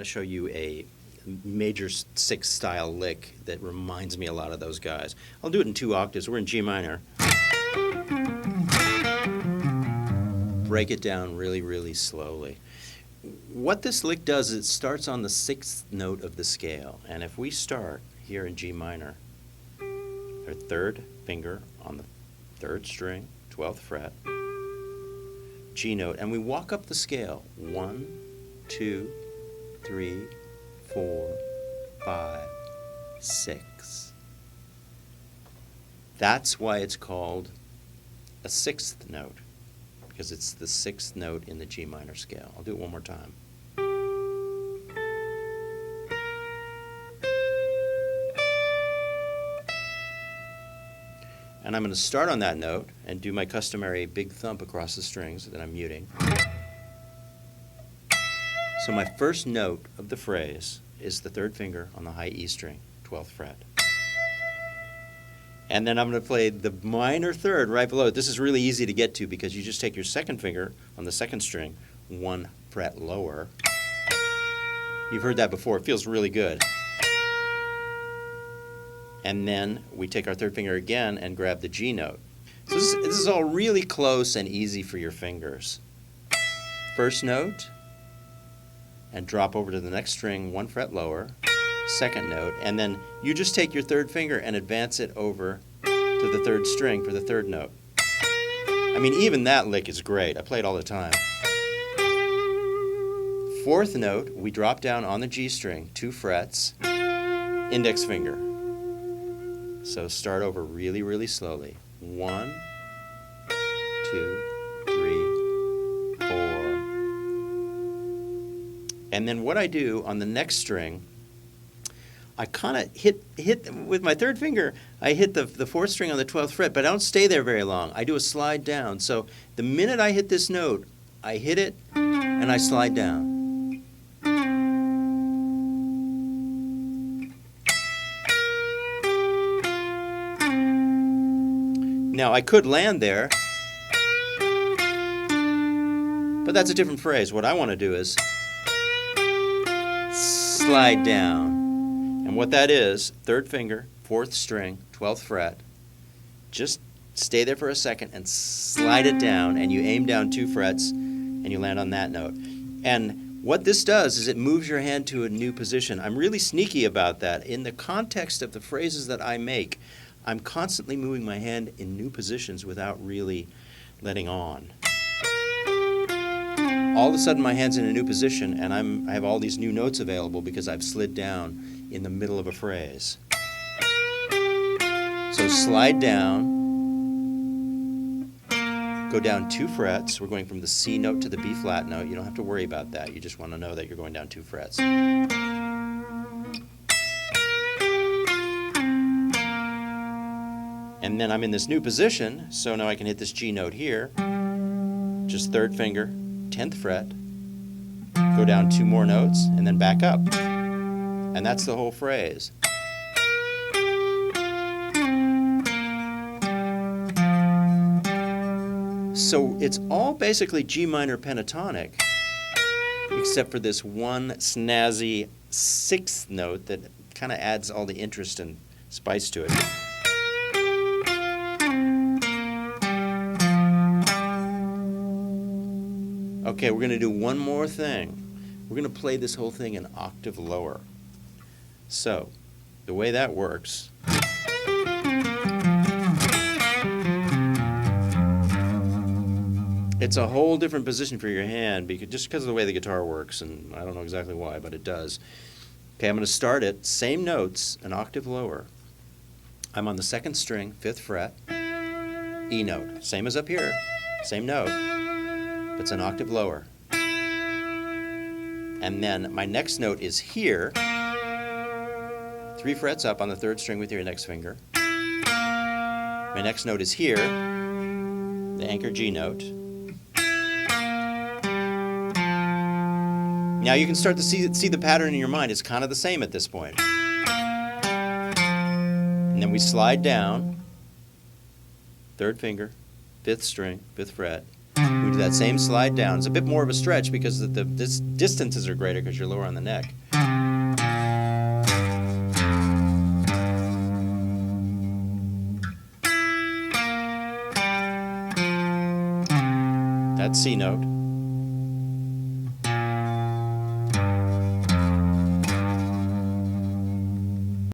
going to show you a major sixth style lick that reminds me a lot of those guys. I'll do it in 2 octaves. We're in G minor. Break it down really, really slowly. What this lick does is it starts on the 6th note of the scale. And if we start here in G minor, our 3rd finger on the 3rd string, 12th fret, G note, and we walk up the scale. 1, 2, 3, 4, 5, 6. That's why it's called a 6th note, because it's the 6th note in the G minor scale. I'll do it one more time. And I'm going to start on that note and do my customary big thump across the strings that I'm muting. So my first note of the phrase is the 3rd finger on the high E string, 12th fret. And then I'm going to play the minor 3rd right below it. This is really easy to get to because you just take your 2nd finger on the 2nd string, 1 fret lower. You've heard that before. It feels really good. And then we take our 3rd finger again and grab the G note. So this is all really close and easy for your fingers. First note, and drop over to the next string, 1 fret lower, 2nd note, and then you just take your 3rd finger and advance it over to the 3rd string for the 3rd note. I mean, even that lick is great. I play it all the time. 4th note, we drop down on the G string, 2 frets, index finger. So start over really, really slowly. 1, 2, 3, 4. And then what I do on the next string, I kind of hit with my 3rd finger, I hit the 4th string on the 12th fret, but I don't stay there very long. I do a slide down. So the minute I hit this note, I hit it and I slide down. Now I could land there, but that's a different phrase. What I want to do is slide down. And what that is, 3rd finger, 4th string, 12th fret, just stay there for a second and slide it down, and you aim down 2 frets and you land on that note. And what this does is it moves your hand to a new position. I'm really sneaky about that. In the context of the phrases that I make, I'm constantly moving my hand in new positions without really letting on. All of a sudden my hand's in a new position and I have all these new notes available because I've slid down in the middle of a phrase. So slide down, go down 2 frets. We're going from the C note to the B flat note. You don't have to worry about that. You just want to know that you're going down 2 frets. And then I'm in this new position, so now I can hit this G note here, just 3rd finger, 10th fret, go down 2 more notes, and then back up. And that's the whole phrase. So it's all basically G minor pentatonic, except for this one snazzy 6th note that kind of adds all the interest and spice to it. Okay, we're going to do one more thing. We're going to play this whole thing an octave lower. So, the way that works, it's a whole different position for your hand just because of the way the guitar works, and I don't know exactly why, but it does. Okay, I'm going to start it, same notes, an octave lower. I'm on the 2nd string, 5th fret, E note, same as up here, same note. It's an octave lower. And then my next note is here, 3 frets up on the 3rd string with your index finger. My next note is here, the anchor G note. Now you can start to see the pattern in your mind. It's kind of the same at this point. And then we slide down, 3rd finger, 5th string, 5th fret, We do that same slide down. It's a bit more of a stretch because the distances are greater because you're lower on the neck. That C note.